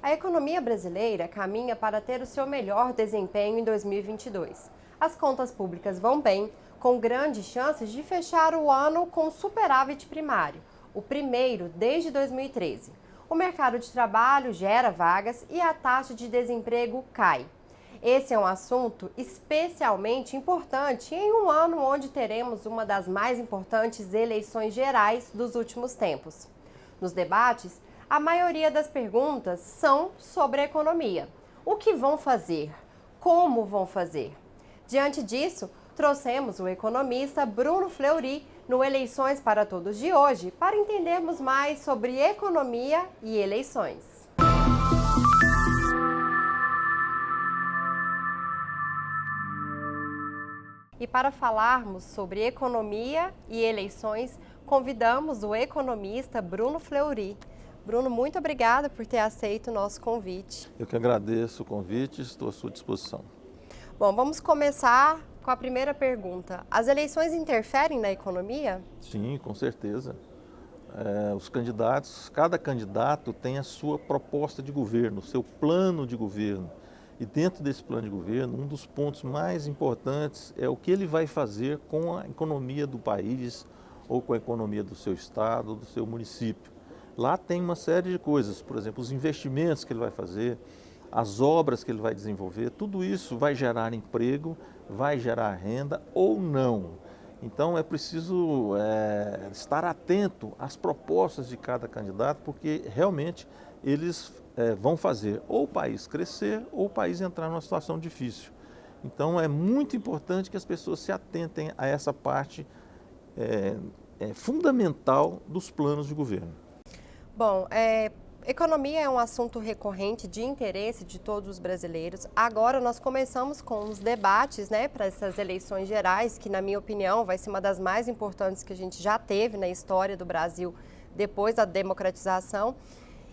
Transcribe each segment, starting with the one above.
A economia brasileira caminha para ter o seu melhor desempenho em 2022. As contas públicas vão bem, com grandes chances de fechar o ano com superávit primário, o primeiro desde 2013. O mercado de trabalho gera vagas e a taxa de desemprego cai. Esse é um assunto especialmente importante em um ano onde teremos uma das mais importantes eleições gerais dos últimos tempos. Nos debates, a maioria das perguntas são sobre a economia. O que vão fazer? Como vão fazer? Diante disso, trouxemos o economista Bruno Fleury no Eleições para Todos de hoje para entendermos mais sobre economia e eleições. E para falarmos sobre economia e eleições, convidamos o economista Bruno Fleury. Bruno, muito obrigada por ter aceito o nosso convite. Eu que agradeço o convite e estou à sua disposição. Bom, vamos começar com a primeira pergunta. As eleições interferem na economia? Sim, com certeza. Os candidatos, cada candidato tem a sua proposta de governo, o seu plano de governo. E dentro desse plano de governo, um dos pontos mais importantes é o que ele vai fazer com a economia do país ou com a economia do seu estado, do seu município. Lá tem uma série de coisas, por exemplo, os investimentos que ele vai fazer, as obras que ele vai desenvolver, tudo isso vai gerar emprego, vai gerar renda ou não. Então é preciso estar atento às propostas de cada candidato, porque realmente eles vão fazer ou o país crescer ou o país entrar numa situação difícil. Então é muito importante que as pessoas se atentem a essa parte fundamental dos planos de governo. Bom, economia é um assunto recorrente de interesse de todos os brasileiros. Agora nós começamos com os debates, para essas eleições gerais, que na minha opinião vai ser uma das mais importantes que a gente já teve na história do Brasil depois da democratização.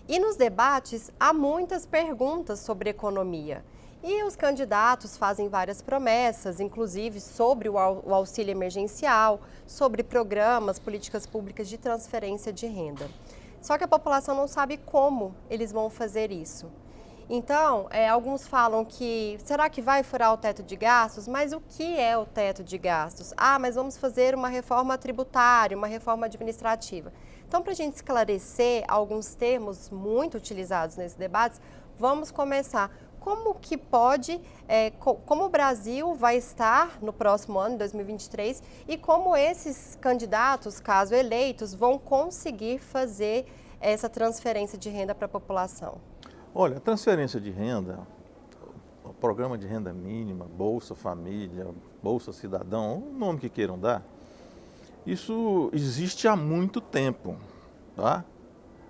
E nos debates há muitas perguntas sobre economia. E os candidatos fazem várias promessas, inclusive sobre o auxílio emergencial, sobre programas, políticas públicas de transferência de renda. Só que a população não sabe como eles vão fazer isso. Então, alguns falam que, será que vai furar o teto de gastos? Mas o que é o teto de gastos? Mas vamos fazer uma reforma tributária, uma reforma administrativa. Então, para a gente esclarecer alguns termos muito utilizados nesses debates, vamos começar. Como que pode, como o Brasil vai estar no próximo ano, 2023, e como esses candidatos, caso eleitos, vão conseguir fazer essa transferência de renda para a população? Olha, a transferência de renda, o programa de renda mínima, Bolsa Família, Bolsa Cidadão, o nome que queiram dar, isso existe há muito tempo, tá?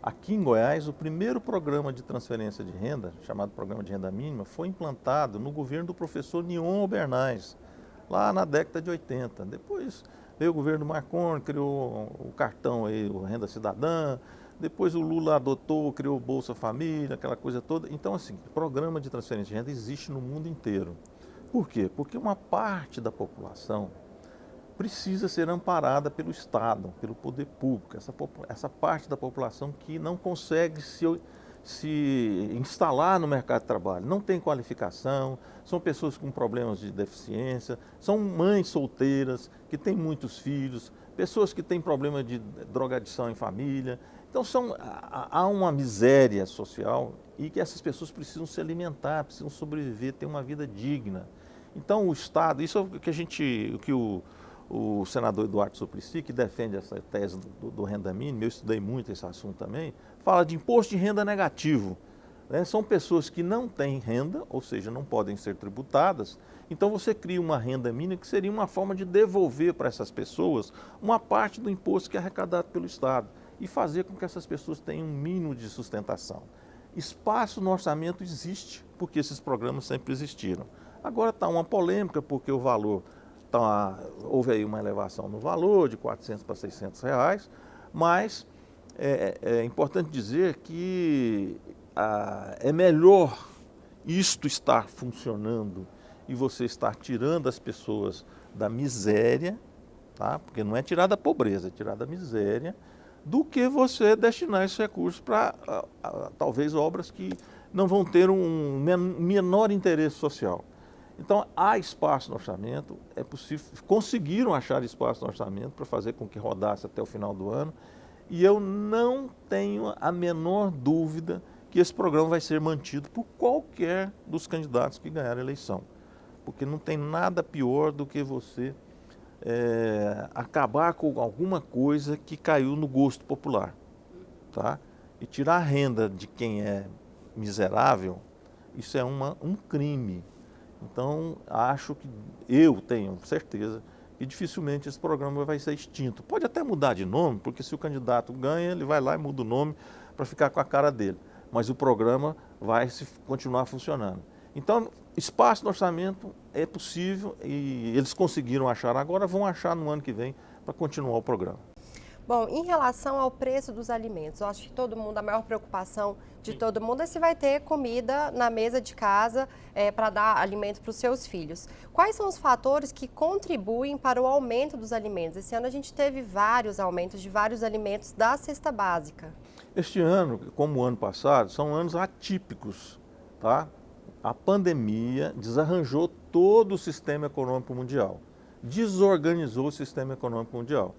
Aqui em Goiás, o primeiro programa de transferência de renda, chamado Programa de Renda Mínima, foi implantado no governo do professor Nion Albernaz, lá na década de 80. Depois veio o governo Marconi, criou o cartão aí, o Renda Cidadã. Depois o Lula adotou, criou o Bolsa Família, aquela coisa toda. Então, assim, o programa de transferência de renda existe no mundo inteiro. Por quê? Porque uma parte da população precisa ser amparada pelo Estado, pelo poder público, essa parte da população que não consegue se instalar no mercado de trabalho, não tem qualificação, são pessoas com problemas de deficiência, são mães solteiras que têm muitos filhos, pessoas que têm problema de drogadição em família. Então há uma miséria social e que essas pessoas precisam se alimentar, precisam sobreviver, ter uma vida digna. Então o Estado, isso é o que o senador Eduardo Suplicy, que defende essa tese do renda mínima, eu estudei muito esse assunto também, fala de imposto de renda negativo. São pessoas que não têm renda, ou seja, não podem ser tributadas, então você cria uma renda mínima que seria uma forma de devolver para essas pessoas uma parte do imposto que é arrecadado pelo Estado e fazer com que essas pessoas tenham um mínimo de sustentação. Espaço no orçamento existe, porque esses programas sempre existiram. Agora está uma polêmica, porque o valor... houve aí uma elevação no valor de R$400 para R$600, mas é importante dizer que é melhor isto estar funcionando e você estar tirando as pessoas da miséria, tá? Porque não é tirar da pobreza, é tirar da miséria, do que você destinar esses recursos para talvez obras que não vão ter um menor interesse social. Então, há espaço no orçamento, é possível, conseguiram achar espaço no orçamento para fazer com que rodasse até o final do ano, e eu não tenho a menor dúvida que esse programa vai ser mantido por qualquer dos candidatos que ganhar a eleição. Porque não tem nada pior do que você acabar com alguma coisa que caiu no gosto popular, tá? E tirar a renda de quem é miserável, isso é um crime. Então, acho que eu tenho certeza que dificilmente esse programa vai ser extinto. Pode até mudar de nome, porque se o candidato ganha, ele vai lá e muda o nome para ficar com a cara dele. Mas o programa vai continuar funcionando. Então, espaço no orçamento é possível e eles conseguiram achar agora, vão achar no ano que vem para continuar o programa. Bom, em relação ao preço dos alimentos, eu acho que todo mundo, a maior preocupação de todo mundo é se vai ter comida na mesa de casa para dar alimento para os seus filhos. Quais são os fatores que contribuem para o aumento dos alimentos? Esse ano a gente teve vários aumentos de vários alimentos da cesta básica. Este ano, como o ano passado, são anos atípicos, tá? A pandemia desarranjou todo o sistema econômico mundial, desorganizou o sistema econômico mundial.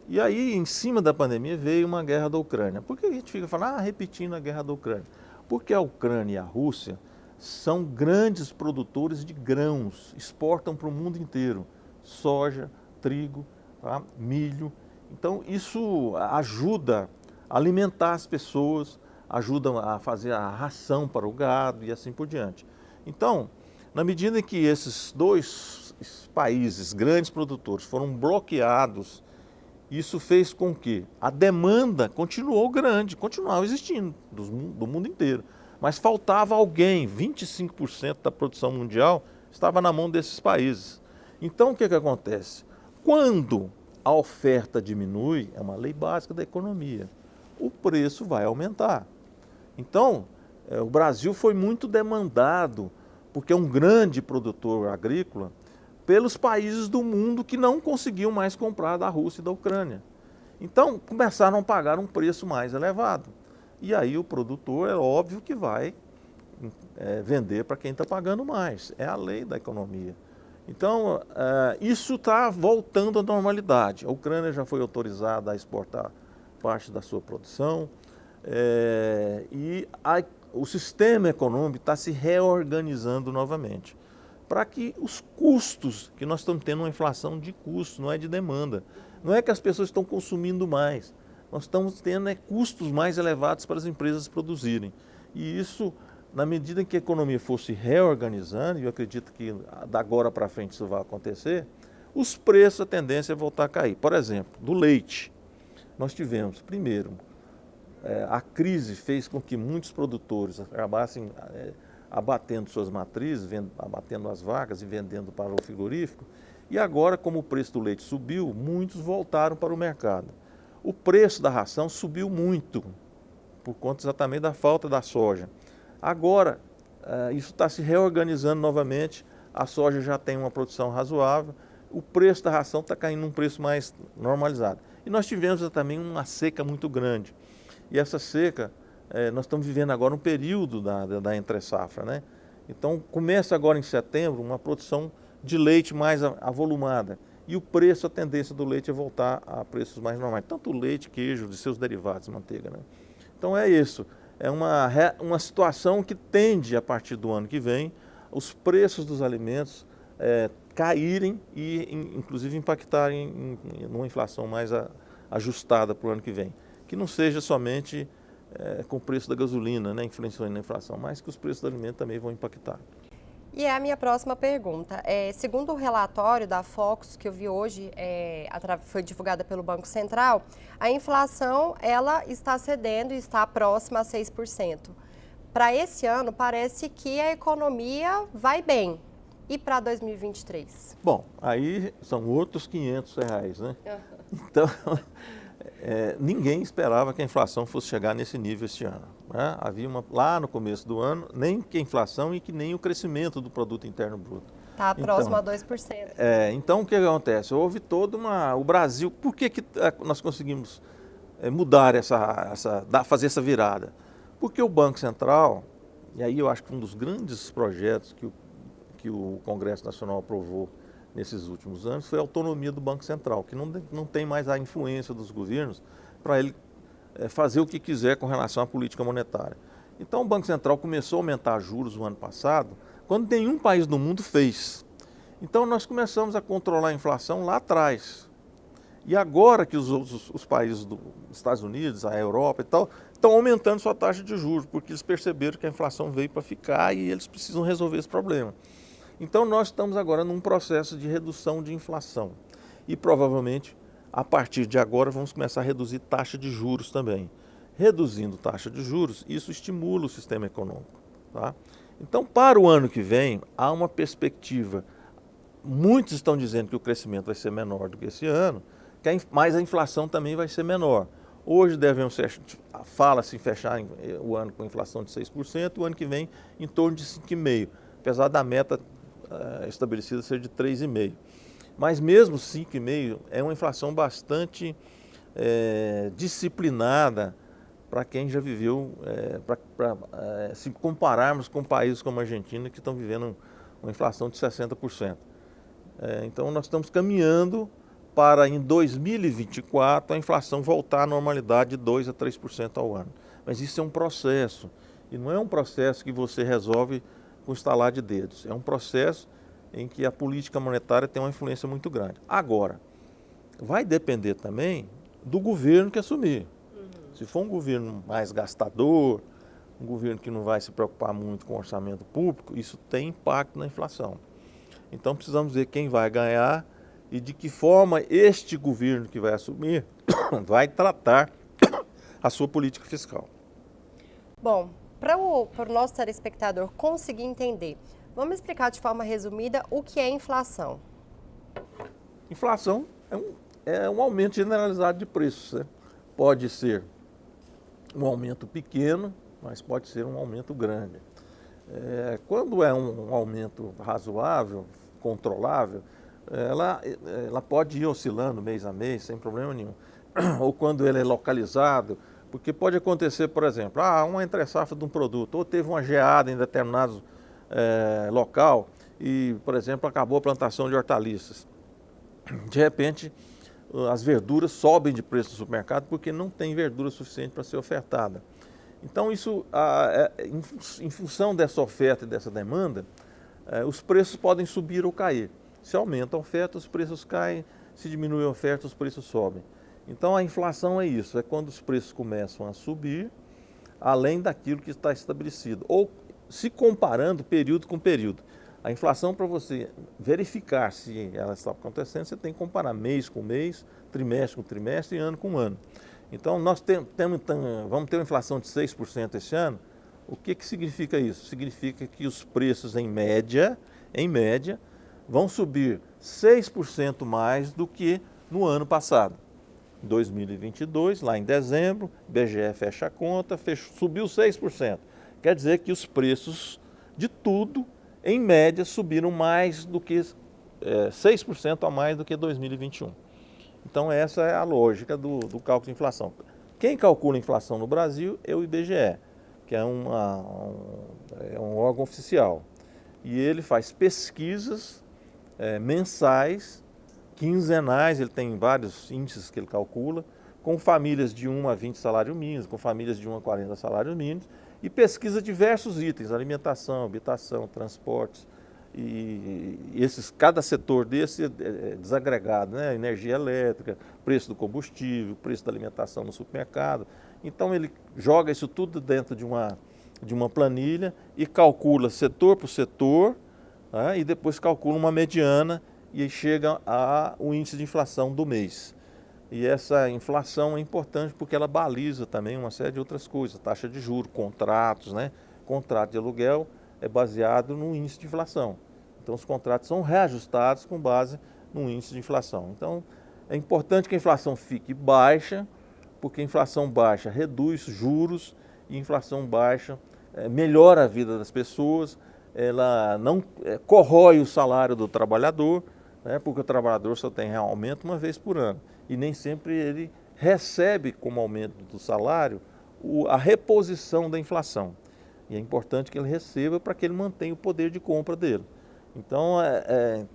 E aí, em cima da pandemia, veio uma guerra da Ucrânia. Por que a gente fica falando, repetindo a guerra da Ucrânia? Porque a Ucrânia e a Rússia são grandes produtores de grãos, exportam para o mundo inteiro, soja, trigo, tá? Milho. Então, isso ajuda a alimentar as pessoas, ajuda a fazer a ração para o gado e assim por diante. Então, na medida em que esses dois países, grandes produtores, foram bloqueados, isso fez com que a demanda continuou grande, continuava existindo do mundo inteiro. Mas faltava alguém, 25% da produção mundial estava na mão desses países. Então o que acontece? Quando a oferta diminui, é uma lei básica da economia, o preço vai aumentar. Então, o Brasil foi muito demandado, porque é um grande produtor agrícola, pelos países do mundo que não conseguiam mais comprar da Rússia e da Ucrânia. Então, começaram a pagar um preço mais elevado. E aí o produtor, é óbvio que vai vender para quem está pagando mais. É a lei da economia. Então, isso está voltando à normalidade. A Ucrânia já foi autorizada a exportar parte da sua produção o sistema econômico está se reorganizando novamente, para que os custos, que nós estamos tendo uma inflação de custos, não é de demanda. Não é que as pessoas estão consumindo mais, nós estamos tendo custos mais elevados para as empresas produzirem. E isso, na medida em que a economia for se reorganizando, e eu acredito que da agora para frente isso vai acontecer, os preços, a tendência é voltar a cair. Por exemplo, do leite, nós tivemos, primeiro, a crise fez com que muitos produtores acabassem abatendo suas matrizes, abatendo as vacas e vendendo para o frigorífico. E agora, como o preço do leite subiu, muitos voltaram para o mercado. O preço da ração subiu muito, por conta exatamente da falta da soja. Agora, isso está se reorganizando novamente, a soja já tem uma produção razoável, o preço da ração está caindo num preço mais normalizado. E nós tivemos também uma seca muito grande. E essa seca, nós estamos vivendo agora um período da entre-safra, né? Então, começa agora em setembro uma produção de leite mais avolumada. E o preço, a tendência do leite é voltar a preços mais normais. Tanto o leite, queijo, de seus derivados, manteiga, né? Então é isso. É uma situação que tende, a partir do ano que vem, os preços dos alimentos caírem e, inclusive, impactarem numa inflação mais ajustada para o ano que vem. Que não seja somente com o preço da gasolina, né, influenciando na inflação, mas que os preços do alimento também vão impactar. E a minha próxima pergunta. Segundo o relatório da Focus, que eu vi hoje, foi divulgada pelo Banco Central, a inflação ela está cedendo e está próxima a 6%. Para esse ano, parece que a economia vai bem. E para 2023? Bom, aí são outros R$500, né? Então, ninguém esperava que a inflação fosse chegar nesse nível este ano, né? Havia lá no começo do ano, nem que a inflação e que nem o crescimento do produto interno bruto. Está próximo a 2%. Então, o que acontece? Houve o Brasil, por que nós conseguimos mudar fazer essa virada? Porque o Banco Central, E aí eu acho que um dos grandes projetos que o Congresso Nacional aprovou nesses últimos anos foi a autonomia do Banco Central, que não tem mais a influência dos governos para ele fazer o que quiser com relação à política monetária. Então o Banco Central começou a aumentar juros no ano passado, quando nenhum país do mundo fez. Então nós começamos a controlar a inflação lá atrás. E agora que os países dos Estados Unidos, a Europa e tal, estão aumentando sua taxa de juros, porque eles perceberam que a inflação veio para ficar e eles precisam resolver esse problema. Então nós estamos agora num processo de redução de inflação. E provavelmente, a partir de agora, vamos começar a reduzir taxa de juros também. Reduzindo taxa de juros, isso estimula o sistema econômico. Tá? Então, para o ano que vem, há uma perspectiva. Muitos estão dizendo que o crescimento vai ser menor do que esse ano, mas a inflação também vai ser menor. Hoje fala-se em fechar o ano com inflação de 6%, o ano que vem em torno de 5,5%, apesar da meta estabelecida ser de 3,5%. Mas mesmo 5,5% é uma inflação bastante disciplinada para quem já viveu, se compararmos com países como a Argentina, que estão vivendo uma inflação de 60%. Então nós estamos caminhando para, em 2024, a inflação voltar à normalidade de 2% a 3% ao ano. Mas isso é um processo, e não é um processo que você resolve com estalar de dedos. É um processo em que a política monetária tem uma influência muito grande. Agora, vai depender também do governo que assumir. Se for um governo mais gastador, um governo que não vai se preocupar muito com o orçamento público, isso tem impacto na inflação. Então precisamos ver quem vai ganhar e de que forma este governo que vai assumir vai tratar a sua política fiscal. Bom, para o nosso telespectador conseguir entender, vamos explicar de forma resumida o que é inflação. Inflação é um aumento generalizado de preços, né? Pode ser um aumento pequeno, mas pode ser um aumento grande. Quando é um aumento razoável, controlável, ela pode ir oscilando mês a mês, sem problema nenhum. Ou quando ele é localizado, porque pode acontecer, por exemplo, uma entre-safra de um produto, ou teve uma geada em determinado local e, por exemplo, acabou a plantação de hortaliças. De repente, as verduras sobem de preço no supermercado porque não tem verdura suficiente para ser ofertada. Então, isso, em função dessa oferta e dessa demanda, os preços podem subir ou cair. Se aumenta a oferta, os preços caem, se diminui a oferta, os preços sobem. Então, a inflação é isso, é quando os preços começam a subir, além daquilo que está estabelecido, ou se comparando período com período. A inflação, para você verificar se ela está acontecendo, você tem que comparar mês com mês, trimestre com trimestre e ano com ano. Então, nós vamos ter uma inflação de 6% esse ano. O que significa isso? Significa que os preços, em média, vão subir 6% mais do que no ano passado. Em 2022, lá em dezembro, o IBGE fecha a conta, subiu 6%. Quer dizer que os preços de tudo, em média, subiram mais do que 6% a mais do que 2021. Então essa é a lógica do cálculo de inflação. Quem calcula a inflação no Brasil é o IBGE, que é um órgão oficial. E ele faz pesquisas mensais, quinzenais, ele tem vários índices que ele calcula, com famílias de 1 a 20 salários mínimos, com famílias de 1 a 40 salários mínimos, e pesquisa diversos itens, alimentação, habitação, transportes, e cada setor desse é desagregado, né? Energia elétrica, preço do combustível, preço da alimentação no supermercado. Então ele joga isso tudo dentro de uma planilha e calcula setor por setor, né? E depois calcula uma mediana e aí chega ao índice de inflação do mês. E essa inflação é importante porque ela baliza também uma série de outras coisas, taxa de juros, contratos, né? Contrato de aluguel é baseado no índice de inflação. Então os contratos são reajustados com base no índice de inflação. Então é importante que a inflação fique baixa, porque a inflação baixa reduz juros e a inflação baixa melhora a vida das pessoas, ela não corrói o salário do trabalhador, né? Porque o trabalhador só tem aumento uma vez por ano e nem sempre ele recebe como aumento do salário a reposição da inflação. E é importante que ele receba para que ele mantenha o poder de compra dele. Então, é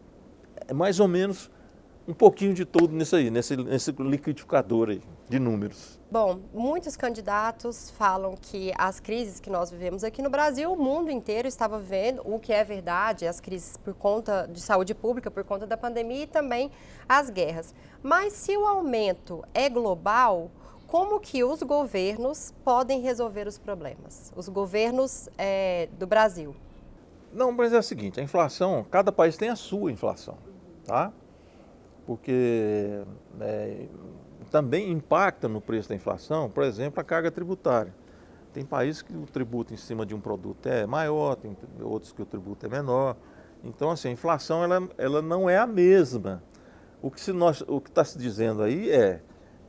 mais ou menos um pouquinho de tudo nisso aí, nesse liquidificador aí de números. Bom, muitos candidatos falam que as crises que nós vivemos aqui no Brasil, o mundo inteiro estava vivendo, o que é verdade, as crises por conta de saúde pública, por conta da pandemia e também as guerras. Mas se o aumento é global, como que os governos podem resolver os problemas? Os governos do Brasil. Não, mas é o seguinte, a inflação, cada país tem a sua inflação, tá? Porque também impacta no preço da inflação, por exemplo, a carga tributária. Tem países que o tributo em cima de um produto é maior, tem outros que o tributo é menor. Então, assim, a inflação ela não é a mesma. O que está se dizendo aí é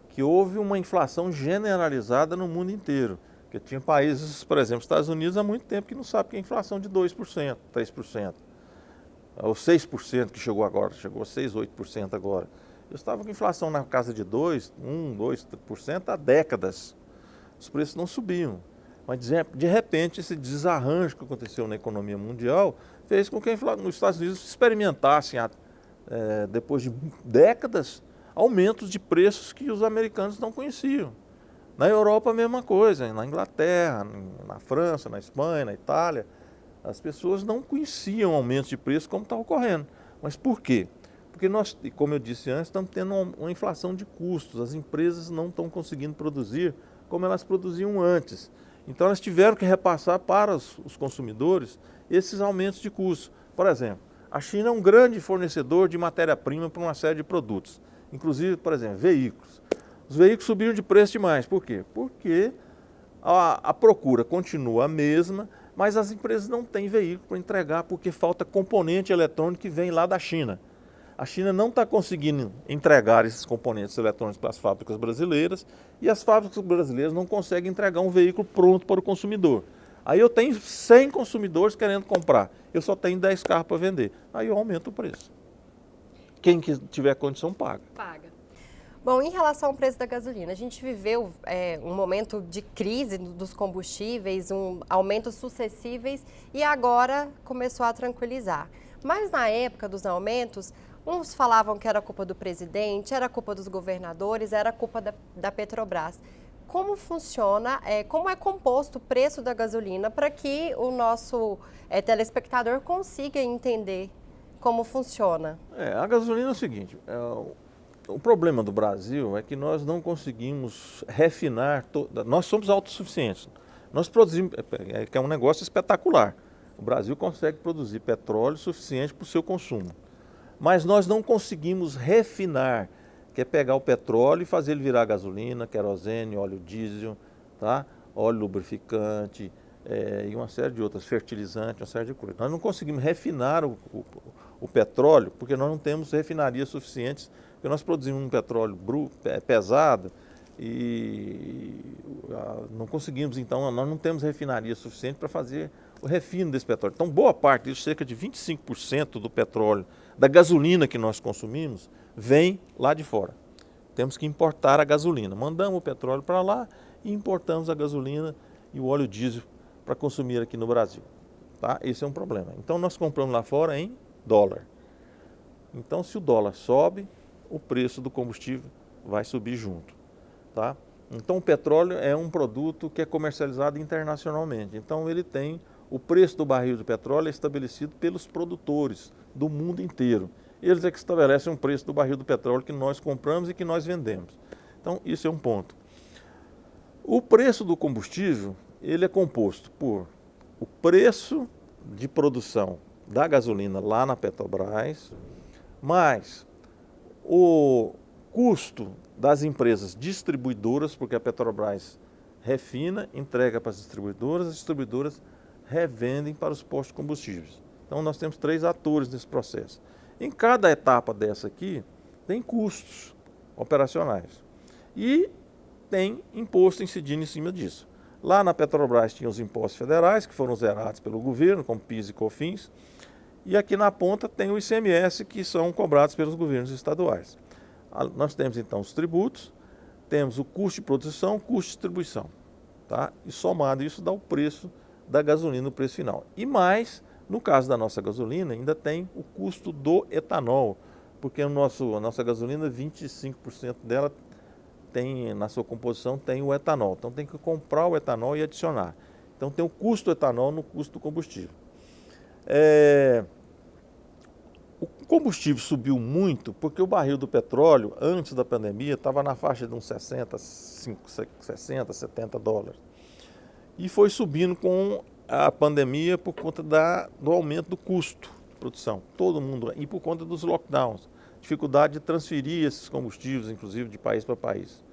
que houve uma inflação generalizada no mundo inteiro. Porque tinha países, por exemplo, Estados Unidos há muito tempo que não sabe que é inflação de 2%, 3%. Ou 6% que chegou agora, chegou a 6%, 8% agora. Eu estava com inflação na casa de 2%, 1%, 2% há décadas. Os preços não subiam. Mas, de repente, esse desarranjo que aconteceu na economia mundial fez com que os Estados Unidos experimentassem, depois de décadas, aumentos de preços que os americanos não conheciam. Na Europa, a mesma coisa. Na Inglaterra, na França, na Espanha, na Itália. As pessoas não conheciam aumentos de preço como está ocorrendo. Mas por quê? Porque nós, como eu disse antes, estamos tendo uma inflação de custos. As empresas não estão conseguindo produzir como elas produziam antes. Então elas tiveram que repassar para os consumidores esses aumentos de custos. Por exemplo, a China é um grande fornecedor de matéria-prima para uma série de produtos. Inclusive, por exemplo, veículos. Os veículos subiram de preço demais. Por quê? Porque a procura continua a mesma, mas as empresas não têm veículo para entregar porque falta componente eletrônico que vem lá da China. A China não está conseguindo entregar esses componentes eletrônicos para as fábricas brasileiras e as fábricas brasileiras não conseguem entregar um veículo pronto para o consumidor. Aí eu tenho 100 consumidores querendo comprar, eu só tenho 10 carros para vender. Aí eu aumento o preço. Quem que tiver condição paga. Bom, em relação ao preço da gasolina, a gente viveu um momento de crise dos combustíveis, aumentos sucessivos e agora começou a tranquilizar. Mas na época dos aumentos, uns falavam que era culpa do presidente, era culpa dos governadores, era culpa da Petrobras. Como funciona, como é composto o preço da gasolina para que o nosso telespectador consiga entender como funciona? A gasolina é o seguinte, o problema do Brasil é que nós não conseguimos refinar, nós somos autossuficientes, nós produzimos, que é um negócio espetacular. O Brasil consegue produzir petróleo suficiente para o seu consumo, mas nós não conseguimos refinar, que é pegar o petróleo e fazer ele virar gasolina, querosene, óleo diesel, tá? Óleo lubrificante e uma série de outras, fertilizantes, uma série de coisas. Nós não conseguimos refinar o petróleo porque nós não temos refinarias suficientes. Porque nós produzimos um petróleo pesado e não conseguimos, então, nós não temos refinaria suficiente para fazer o refino desse petróleo. Então, boa parte disso, cerca de 25% do petróleo, da gasolina que nós consumimos, vem lá de fora. Temos que importar a gasolina. Mandamos o petróleo para lá e importamos a gasolina e o óleo diesel para consumir aqui no Brasil. Tá? Esse é um problema. Então, nós compramos lá fora em dólar. Então, se o dólar sobe, o preço do combustível vai subir junto, tá? Então o petróleo é um produto que é comercializado internacionalmente. Então ele tem o preço do barril de petróleo é estabelecido pelos produtores do mundo inteiro. Eles é que estabelecem o preço do barril do petróleo que nós compramos e que nós vendemos. Então isso é um ponto. O preço do combustível, ele é composto por o preço de produção da gasolina lá na Petrobras, mais o custo das empresas distribuidoras, porque a Petrobras refina, entrega para as distribuidoras revendem para os postos de combustíveis. Então nós temos 3 atores nesse processo. Em cada etapa dessa aqui, tem custos operacionais e tem imposto incidindo em cima disso. Lá na Petrobras tinha os impostos federais, que foram zerados pelo governo, como PIS e COFINS, e aqui na ponta tem o ICMS, que são cobrados pelos governos estaduais. Nós temos então os tributos, temos o custo de produção, custo de distribuição, tá? E somado isso dá o preço da gasolina no preço final. E mais, no caso da nossa gasolina, ainda tem o custo do etanol, porque a nossa gasolina, 25% dela tem, na sua composição, tem o etanol. Então tem que comprar o etanol e adicionar. Então tem o custo do etanol no custo do combustível. O combustível subiu muito porque o barril do petróleo, antes da pandemia, estava na faixa de uns 60, 70 dólares. E foi subindo com a pandemia por conta do aumento do custo de produção. Todo mundo, e por conta dos lockdowns, dificuldade de transferir esses combustíveis, inclusive de país para país.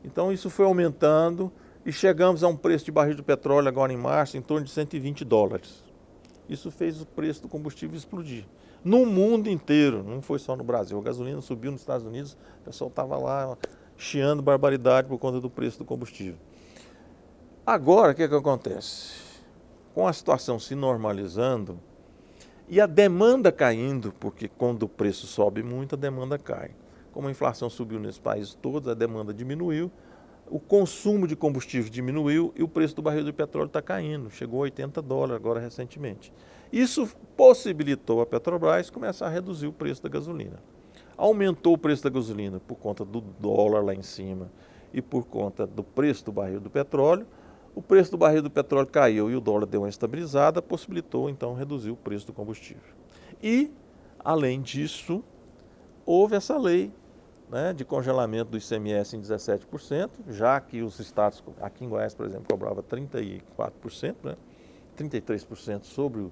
Então isso foi aumentando e chegamos a um preço de barril de petróleo agora em março em torno de 120 dólares. Isso fez o preço do combustível explodir. No mundo inteiro, não foi só no Brasil. A gasolina subiu nos Estados Unidos, o pessoal estava lá chiando barbaridade por conta do preço do combustível. Agora, o que acontece? Com a situação se normalizando e a demanda caindo, porque quando o preço sobe muito, a demanda cai. Como a inflação subiu nesses países todos, a demanda diminuiu, o consumo de combustível diminuiu e o preço do barril de petróleo está caindo. Chegou a 80 dólares agora recentemente. Isso possibilitou a Petrobras começar a reduzir o preço da gasolina. Aumentou o preço da gasolina por conta do dólar lá em cima e por conta do preço do barril do petróleo. O preço do barril do petróleo caiu e o dólar deu uma estabilizada, possibilitou então reduzir o preço do combustível. E, além disso, houve essa lei, né, de congelamento do ICMS em 17%, já que os estados, aqui em Goiás, por exemplo, cobrava 34%, né, 33% sobre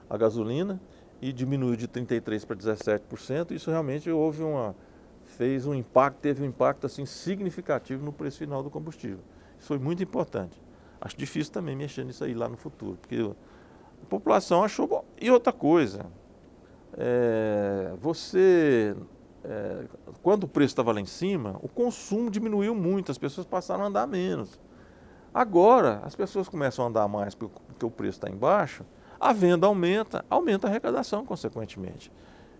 a gasolina e diminuiu de 33% para 17%. Isso realmente teve um impacto assim, significativo no preço final do combustível. Isso foi muito importante. Acho difícil também mexer nisso aí lá no futuro, porque a população achou bom. E outra coisa, quando o preço estava lá em cima, o consumo diminuiu muito, as pessoas passaram a andar menos. Agora, as pessoas começam a andar mais porque o preço está embaixo, a venda aumenta a arrecadação, consequentemente.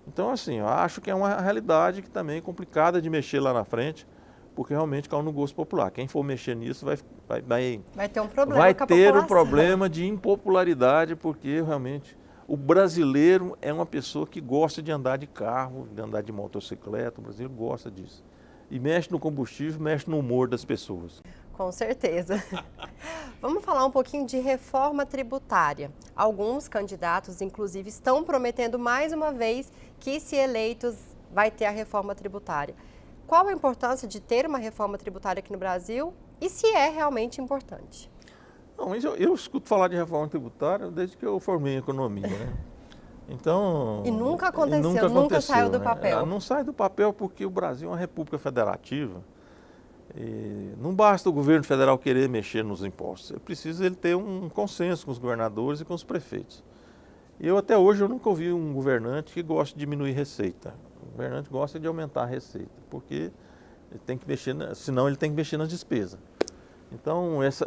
Então, assim, eu acho que é uma realidade que também é complicada de mexer lá na frente, porque realmente caiu no gosto popular. Quem for mexer nisso vai ter um problema vai com a ter um população. problema de impopularidade, porque realmente o brasileiro é uma pessoa que gosta de andar de carro, de andar de motocicleta, o brasileiro gosta disso. E mexe no combustível, mexe no humor das pessoas. Com certeza. Vamos falar um pouquinho de reforma tributária. Alguns candidatos, inclusive, estão prometendo mais uma vez que, se eleitos, vai ter a reforma tributária. Qual a importância de ter uma reforma tributária aqui no Brasil e se é realmente importante? Não, eu escuto falar de reforma tributária desde que eu formei em economia, né? Então, E nunca aconteceu, nunca saiu do papel. Né? Não sai do papel porque o Brasil é uma república federativa. E não basta o governo federal querer mexer nos impostos, precisa ele ter um consenso com os governadores e com os prefeitos. Até hoje eu nunca ouvi um governante que goste de diminuir receita. O governante gosta de aumentar a receita, porque ele tem que mexer, senão ele tem que mexer nas despesas. Então essa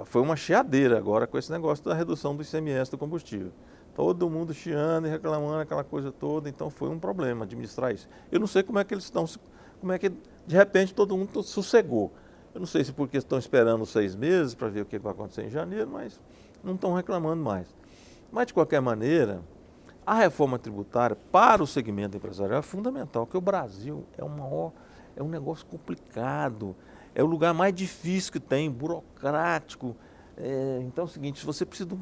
foi uma chiadeira agora com esse negócio da redução do ICMS do combustível. Todo mundo chiando e reclamando aquela coisa toda, então foi um problema administrar isso. Eu não sei como é que eles estão, como é que de repente todo mundo sossegou. Eu não sei se porque estão esperando 6 meses para ver o que vai acontecer em janeiro, mas não estão reclamando mais. Mas de qualquer maneira, a reforma tributária para o segmento empresarial é fundamental, porque o Brasil é um negócio complicado, é o lugar mais difícil que tem, burocrático. Então é o seguinte, se você precisa de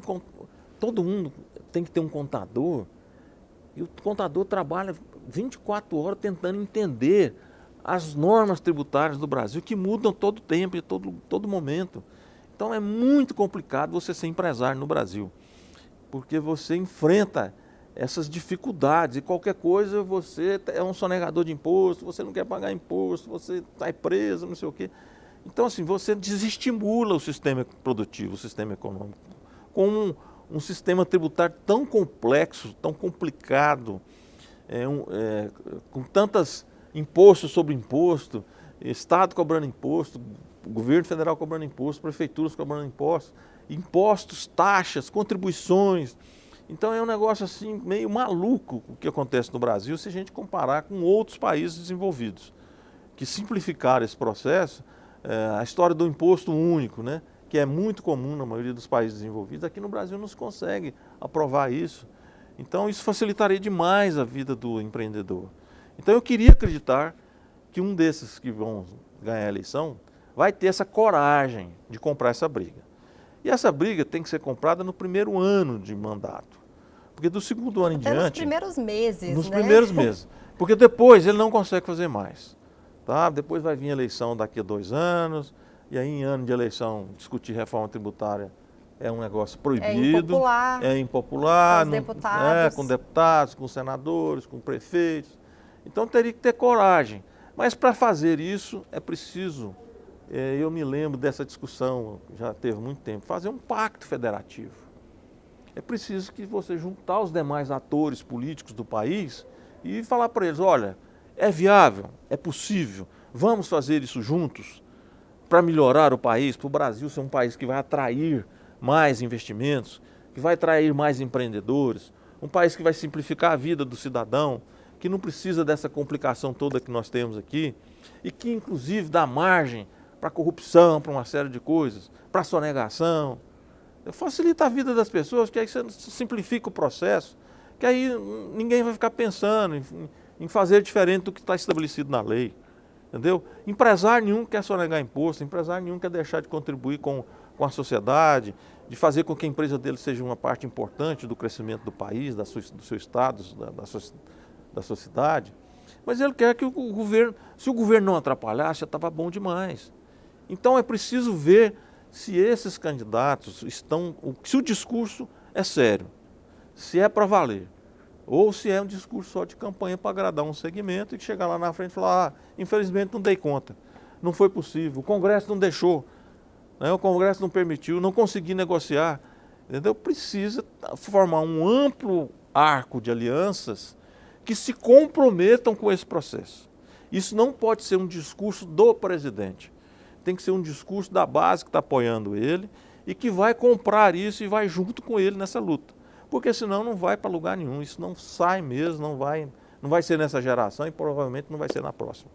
todo mundo tem que ter um contador, e o contador trabalha 24 horas tentando entender as normas tributárias do Brasil, que mudam todo tempo e todo momento. Então é muito complicado você ser empresário no Brasil, porque você enfrenta essas dificuldades e qualquer coisa você é um sonegador de imposto, você não quer pagar imposto, você está preso, não sei o quê. Então, assim, você desestimula o sistema produtivo, o sistema econômico, com um sistema tributário tão complexo, tão complicado, com tantas impostos sobre imposto, Estado cobrando imposto, governo federal cobrando imposto, prefeituras cobrando impostos, taxas, contribuições. Então é um negócio assim meio maluco o que acontece no Brasil se a gente comparar com outros países desenvolvidos, que simplificaram esse processo. A história do imposto único, né? que é muito comum na maioria dos países desenvolvidos, aqui no Brasil não se consegue aprovar isso. Então isso facilitaria demais a vida do empreendedor. Então eu queria acreditar que um desses que vão ganhar a eleição vai ter essa coragem de comprar essa briga. E essa briga tem que ser comprada no primeiro ano de mandato. Porque do segundo ano em diante... Nos primeiros meses, Nos né? primeiros meses. Porque depois ele não consegue fazer mais. Tá? Depois vai vir a eleição daqui a 2 anos, e aí em ano de eleição discutir reforma tributária é um negócio proibido. É impopular. Com os deputados. Com deputados, com senadores, com prefeitos. Então teria que ter coragem. Mas para fazer isso é preciso, eu me lembro dessa discussão, já teve muito tempo, fazer um pacto federativo. É preciso que você juntar os demais atores políticos do país e falar para eles, olha, é viável, é possível, vamos fazer isso juntos para melhorar o país, para o Brasil ser um país que vai atrair mais investimentos, que vai atrair mais empreendedores, um país que vai simplificar a vida do cidadão, que não precisa dessa complicação toda que nós temos aqui e que inclusive dá margem para corrupção, para uma série de coisas, para sonegação. Facilita a vida das pessoas, que aí você simplifica o processo, que aí ninguém vai ficar pensando em fazer diferente do que está estabelecido na lei. Entendeu? Empresário nenhum quer sonegar imposto, empresário nenhum quer deixar de contribuir com a sociedade, de fazer com que a empresa dele seja uma parte importante do crescimento do país, do seu estado, da sua cidade. Mas ele quer que o governo, se o governo não atrapalhasse, já estava bom demais. Então é preciso ver se esses candidatos se o discurso é sério, se é para valer, ou se é um discurso só de campanha para agradar um segmento e chegar lá na frente e falar, infelizmente não dei conta, não foi possível, o Congresso não deixou, né? O Congresso não permitiu, não consegui negociar. Entendeu? Precisa formar um amplo arco de alianças que se comprometam com esse processo. Isso não pode ser um discurso do presidente. Tem que ser um discurso da base que está apoiando ele e que vai comprar isso e vai junto com ele nessa luta. Porque senão não vai para lugar nenhum, isso não sai mesmo, não vai ser nessa geração e provavelmente não vai ser na próxima.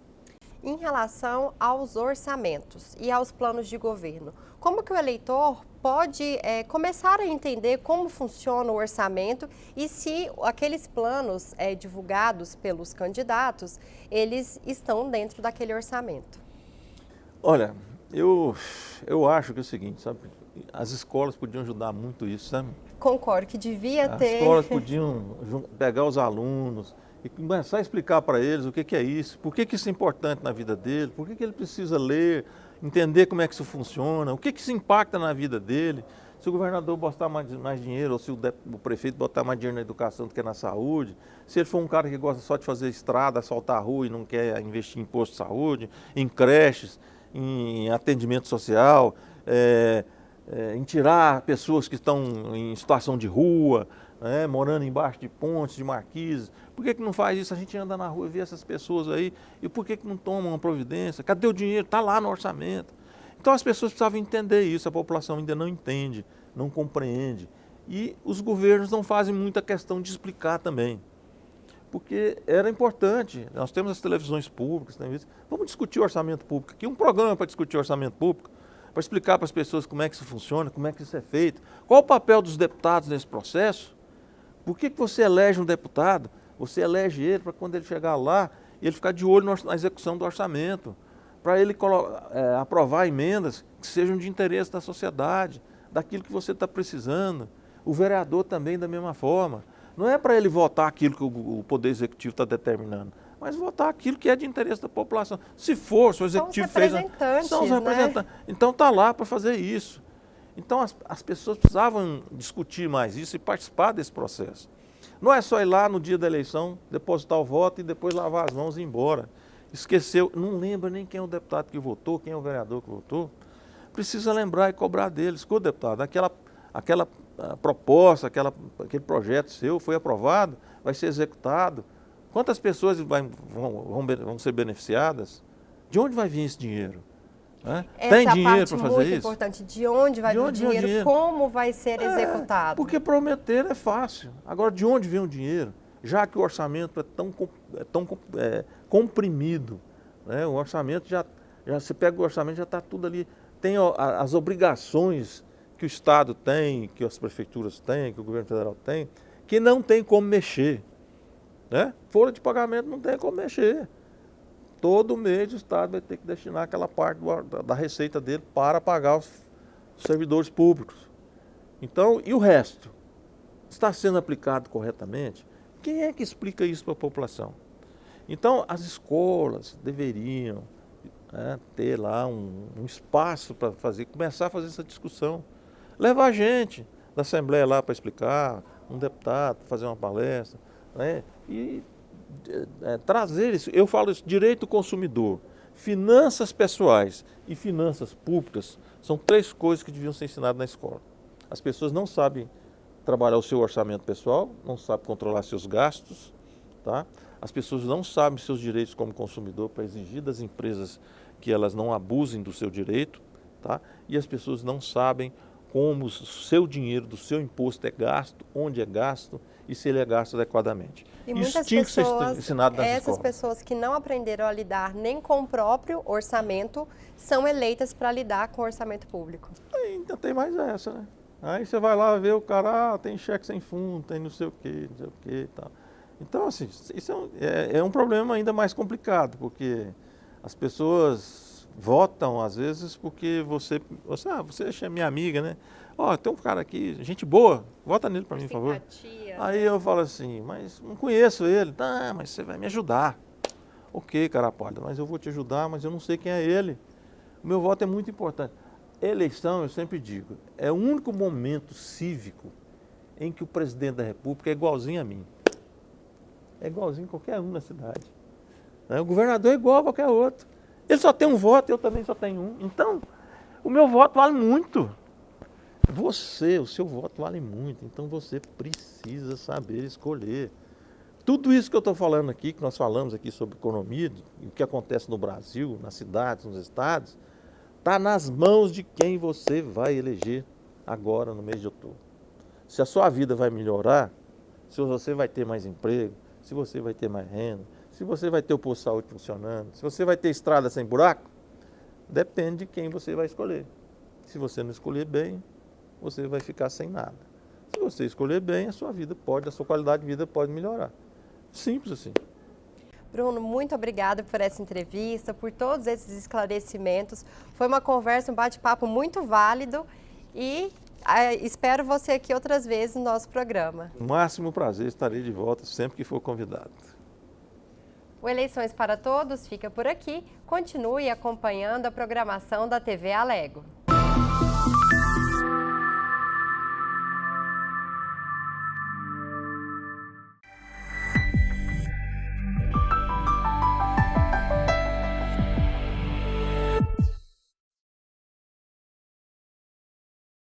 Em relação aos orçamentos e aos planos de governo, como que o eleitor pode começar a entender como funciona o orçamento e se aqueles planos divulgados pelos candidatos, eles estão dentro daquele orçamento? Olha, eu acho que é o seguinte, sabe? As escolas podiam ajudar muito isso, sabe? Concordo que devia ter. As escolas podiam pegar os alunos e começar a explicar para eles o que é isso, por que isso é importante na vida dele, por que ele precisa ler, entender como é que isso funciona, o que isso impacta na vida dele. Se o governador botar mais dinheiro ou se o prefeito botar mais dinheiro na educação do que na saúde, se ele for um cara que gosta só de fazer estrada, asfaltar a rua e não quer investir em posto de saúde, em creches, em atendimento social, em tirar pessoas que estão em situação de rua, morando embaixo de pontes, de marquises. Por que não faz isso? A gente anda na rua e vê essas pessoas aí, e por que não toma uma providência? Cadê o dinheiro? Está lá no orçamento. Então as pessoas precisavam entender isso, a população ainda não entende, não compreende. E os governos não fazem muita questão de explicar também. Porque era importante, nós temos as televisões públicas, vamos discutir o orçamento público aqui, um programa para discutir o orçamento público, para explicar para as pessoas como é que isso funciona, como é que isso é feito, qual o papel dos deputados nesse processo, por que você elege um deputado, você elege ele para quando ele chegar lá, ele ficar de olho na execução do orçamento, para ele aprovar emendas que sejam de interesse da sociedade, daquilo que você está precisando, o vereador também da mesma forma. Não é para ele votar aquilo que o Poder Executivo está determinando, mas votar aquilo que é de interesse da população. Se o Executivo fez... São os representantes. Né? Então está lá para fazer isso. Então as pessoas precisavam discutir mais isso e participar desse processo. Não é só ir lá no dia da eleição, depositar o voto e depois lavar as mãos e ir embora. Esqueceu, não lembra nem quem é o deputado que votou, quem é o vereador que votou. Precisa lembrar e cobrar deles. Ô, deputado, aquela proposta, aquele projeto seu foi aprovado, vai ser executado. Quantas pessoas vão ser beneficiadas? De onde vai vir esse dinheiro? Tem dinheiro para fazer isso? Essa é a parte muito importante. De onde vai vir o dinheiro? Como vai ser executado? Porque prometer é fácil. Agora, de onde vem o dinheiro? Já que o orçamento é tão comprimido, né? O orçamento você pega o orçamento, já está tudo ali tem as obrigações que o Estado tem, que as prefeituras têm, que o governo federal tem, que não tem como mexer. Né? Folha de pagamento não tem como mexer. Todo mês o Estado vai ter que destinar aquela parte da receita dele para pagar os servidores públicos. Então, e o resto? Está sendo aplicado corretamente? Quem é que explica isso para a população? Então, as escolas deveriam ter lá um espaço para começar a fazer essa discussão. Levar gente da Assembleia lá para explicar, um deputado fazer uma palestra, né? E trazer isso. Eu falo isso, direito do consumidor, finanças pessoais e finanças públicas são 3 coisas que deviam ser ensinadas na escola. As pessoas não sabem trabalhar o seu orçamento pessoal, não sabem controlar seus gastos, tá? As pessoas não sabem seus direitos como consumidor para exigir das empresas que elas não abusem do seu direito, tá? E as pessoas não sabem como o seu dinheiro, do seu imposto é gasto, onde é gasto e se ele é gasto adequadamente. E isso muitas tinha pessoas, que ser ensinado nas essas escolas. pessoas que não aprenderam a lidar nem com o próprio orçamento, são eleitas para lidar com o orçamento público. Ainda tem mais essa, né? Aí você vai lá ver o cara, tem cheque sem fundo, tem não sei o quê e tal. Então, assim, isso é um problema ainda mais complicado, porque as pessoas votam, às vezes, porque você é minha amiga, né? Ó, tem um cara aqui, gente boa, vota nele para mim, por favor. Aí eu falo assim, mas não conheço ele. Tá, mas você vai me ajudar. Ok, cara pálida, mas eu vou te ajudar, mas eu não sei quem é ele. O meu voto é muito importante. Eleição, eu sempre digo, é o único momento cívico em que o presidente da República é igualzinho a mim. É igualzinho a qualquer um na cidade. O governador é igual a qualquer outro. Ele só tem um voto, eu também só tenho um. Então, o meu voto vale muito. O seu voto vale muito. Então, você precisa saber escolher. Tudo isso que eu estou falando aqui, que nós falamos aqui sobre economia, o que acontece no Brasil, nas cidades, nos estados, está nas mãos de quem você vai eleger agora no mês de outubro. Se a sua vida vai melhorar, se você vai ter mais emprego, se você vai ter mais renda, se você vai ter o posto de saúde funcionando, se você vai ter estrada sem buraco, depende de quem você vai escolher. Se você não escolher bem, você vai ficar sem nada. Se você escolher bem, a sua qualidade de vida pode melhorar. Simples assim. Bruno, muito obrigada por essa entrevista, por todos esses esclarecimentos. Foi uma conversa, um bate-papo muito válido e espero você aqui outras vezes no nosso programa. O máximo prazer, estarei de volta sempre que for convidado. O Eleições para Todos fica por aqui. Continue acompanhando a programação da TV Alego.